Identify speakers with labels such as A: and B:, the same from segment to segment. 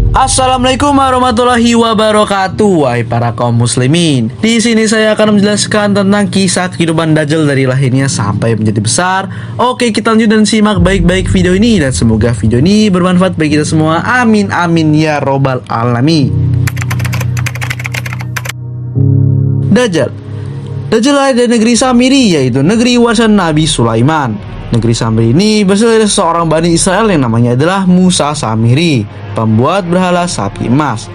A: Assalamualaikum warahmatullahi wabarakatuh, wahai para kaum muslimin. Di sini saya akan menjelaskan tentang kisah kehidupan Dajjal dari lahirnya sampai menjadi besar. Oke, kita lanjut dan simak baik-baik video ini dan semoga video ini bermanfaat bagi kita semua. Amin amin ya robbal alamin. Dajjal lahir dari negeri Samiri, yaitu negeri warisan Nabi Sulaiman. Negeri Samiri ini berasal dari seorang Bani Israel yang namanya adalah Musa Samiri, pembuat berhala sapi emas.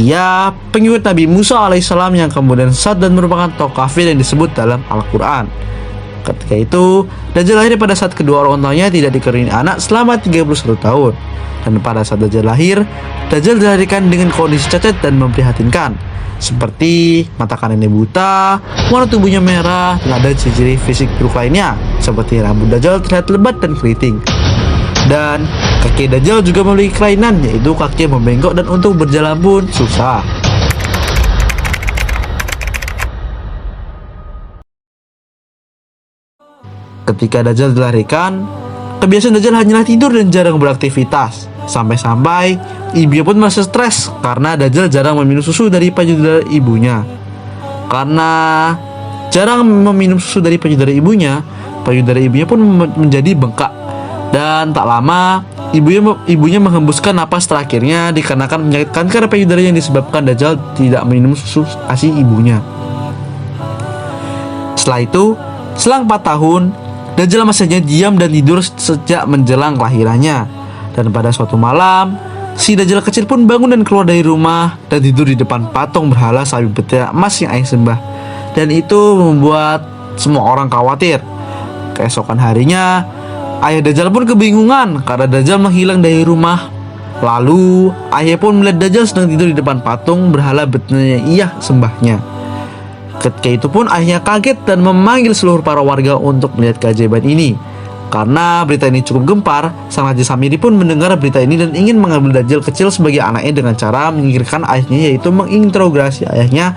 A: Ia pengikut Nabi Musa alaihissalam yang kemudian sesat dan merupakan tokoh kafir yang disebut dalam Al-Quran. Ketika itu, Dajjal lahir pada saat kedua orang tuanya tidak dikaruniai anak selama 31 tahun. Dan pada saat Dajjal lahir, Dajjal dilahirkan dengan kondisi cacat dan memprihatinkan, seperti mata kanannya buta, warna tubuhnya merah, dan ada ciri-ciri fisik buruk lainnya, seperti rambut Dajjal terlihat lebat dan keriting. Dan kaki Dajjal juga memiliki kelainan, yaitu kaki yang membengkok dan untuk berjalan pun susah. Ketika Dajjal dilahirkan, kebiasaan Dajjal hanyalah tidur dan jarang beraktivitas. Sampai-sampai ibunya pun merasa stres karena Dajjal jarang meminum susu dari payudara ibunya. Karena jarang meminum susu dari payudara ibunya pun menjadi bengkak. Dan tak lama ibunya menghembuskan napas terakhirnya dikarenakan penyakit kanker payudara yang disebabkan Dajjal tidak minum susu ASI ibunya. Setelah itu, selang 4 tahun, Dajjal masih hanya diam dan tidur sejak menjelang kelahirannya. Dan pada suatu malam, si Dajjal kecil pun bangun dan keluar dari rumah dan tidur di depan patung berhala sapi betina emas yang ayah sembah. Dan itu membuat semua orang khawatir. Keesokan harinya, ayah Dajjal pun kebingungan karena Dajjal menghilang dari rumah. Lalu, ayah pun melihat Dajjal sedang tidur di depan patung berhala betina yang ia sembahnya. Ketika itu pun ayahnya kaget dan memanggil seluruh para warga untuk melihat keajaiban ini. Karena berita ini cukup gempar, sang Raja Samiri pun mendengar berita ini dan ingin mengambil Dajjal kecil sebagai anaknya dengan cara menyingkirkan ayahnya, yaitu menginterogasi ayahnya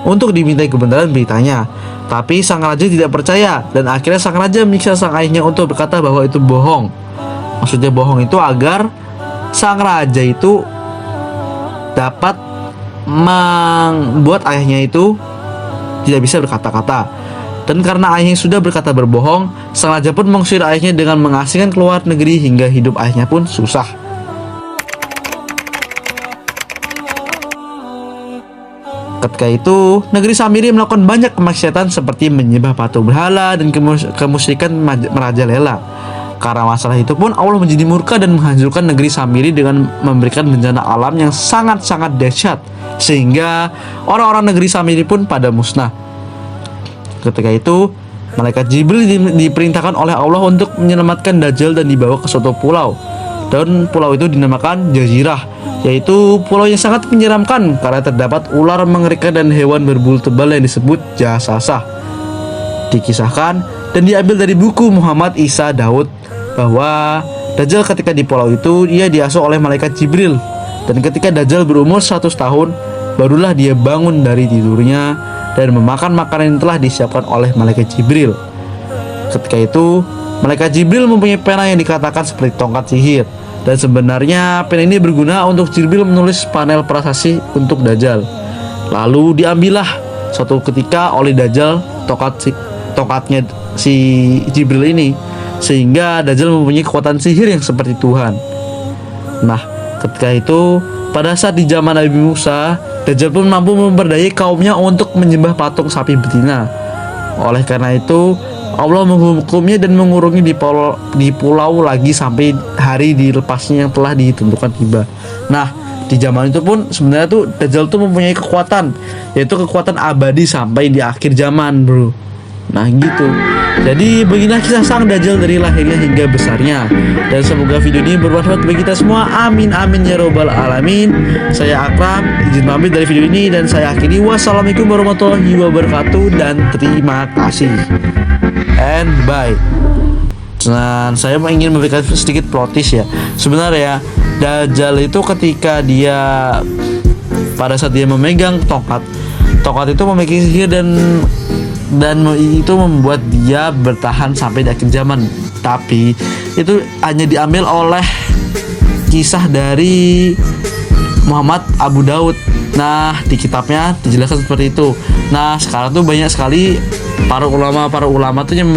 A: untuk dimintai kebenaran beritanya. Tapi sang raja tidak percaya dan akhirnya sang raja menyiksa sang ayahnya untuk berkata bahwa itu bohong. Maksudnya bohong itu agar sang raja itu dapat membuat ayahnya itu tidak bisa berkata-kata. Dan karena ayahnya sudah berkata berbohong, sang raja pun mengusir ayahnya dengan mengasingkan keluar negeri hingga hidup ayahnya pun susah. Ketika itu, negeri Samiri melakukan banyak kemaksiatan seperti menyembah patung berhala dan kemusyrikan merajalela. Karena masalah itu pun Allah menjadi murka dan menghancurkan negeri Samiri dengan memberikan bencana alam yang sangat-sangat dahsyat, sehingga orang-orang negeri Samiri pun pada musnah. Ketika itu, malaikat Jibril diperintahkan oleh Allah untuk menyelamatkan Dajjal dan dibawa ke suatu pulau. Dan pulau itu dinamakan Jazirah, yaitu pulau yang sangat menyeramkan karena terdapat ular mengerikan dan hewan berbulu tebal yang disebut jasasah. Dikisahkan dan diambil dari buku Muhammad Isa Daud bahwa Dajjal ketika di pulau itu dia diasuh oleh malaikat Jibril. Dan ketika Dajjal berumur 100 tahun, barulah dia bangun dari tidurnya dan memakan makanan yang telah disiapkan oleh malaikat Jibril. Ketika itu, malaikat Jibril mempunyai pena yang dikatakan seperti tongkat sihir. Dan sebenarnya pena ini berguna untuk Jibril menulis panel prasasti untuk Dajjal. Lalu diambillah suatu ketika oleh Dajjal tongkatnya si Jibril ini, sehingga Dajjal mempunyai kekuatan sihir yang seperti Tuhan. Nah, ketika itu pada saat di zaman Nabi Musa, Dajjal pun mampu memperdayai kaumnya untuk menyembah patung sapi betina. Oleh karena itu, Allah menghukumnya dan mengurungi di pulau lagi sampai hari dilepasnya yang telah ditentukan tiba. Nah, di zaman itu pun sebenarnya tuh Dajjal tuh mempunyai kekuatan, yaitu kekuatan abadi sampai di akhir zaman, bro. Nah gitu. Jadi beginilah kisah sang Dajjal dari lahirnya hingga besarnya. Dan semoga video ini bermanfaat bagi kita semua. Amin amin ya robbal alamin. Saya Akram, izin pamit dari video ini dan saya akhiri. Wassalamualaikum warahmatullahi wabarakatuh dan terima kasih. And bye. Dan saya ingin memberikan sedikit plotis ya. Sebenarnya Dajjal itu ketika dia pada saat dia memegang tongkat itu memiliki sihir dan itu membuat dia bertahan sampai di akhir zaman. Tapi itu hanya diambil oleh kisah dari Muhammad Abu Daud. Nah, di kitabnya dijelaskan seperti itu. Nah, sekarang tuh banyak sekali para ulama tuh yang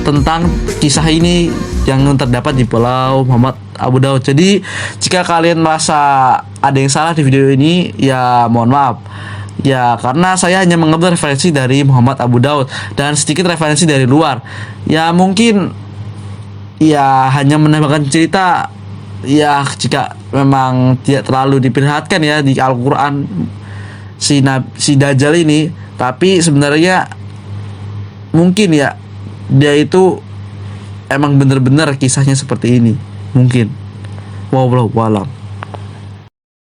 A: tentang kisah ini yang terdapat di Pulau Muhammad Abu Daud. Jadi, jika kalian merasa ada yang salah di video ini, ya mohon maaf. Ya, karena saya hanya mengambil referensi dari Muhammad Abu Daud dan sedikit referensi dari luar. Ya, mungkin ya hanya menambahkan cerita. Ya, jika memang tidak terlalu diperlihatkan ya di Al-Quran si Dajjal ini, tapi sebenarnya mungkin ya dia itu emang bener-bener kisahnya seperti ini, mungkin. Wallahu a'lam.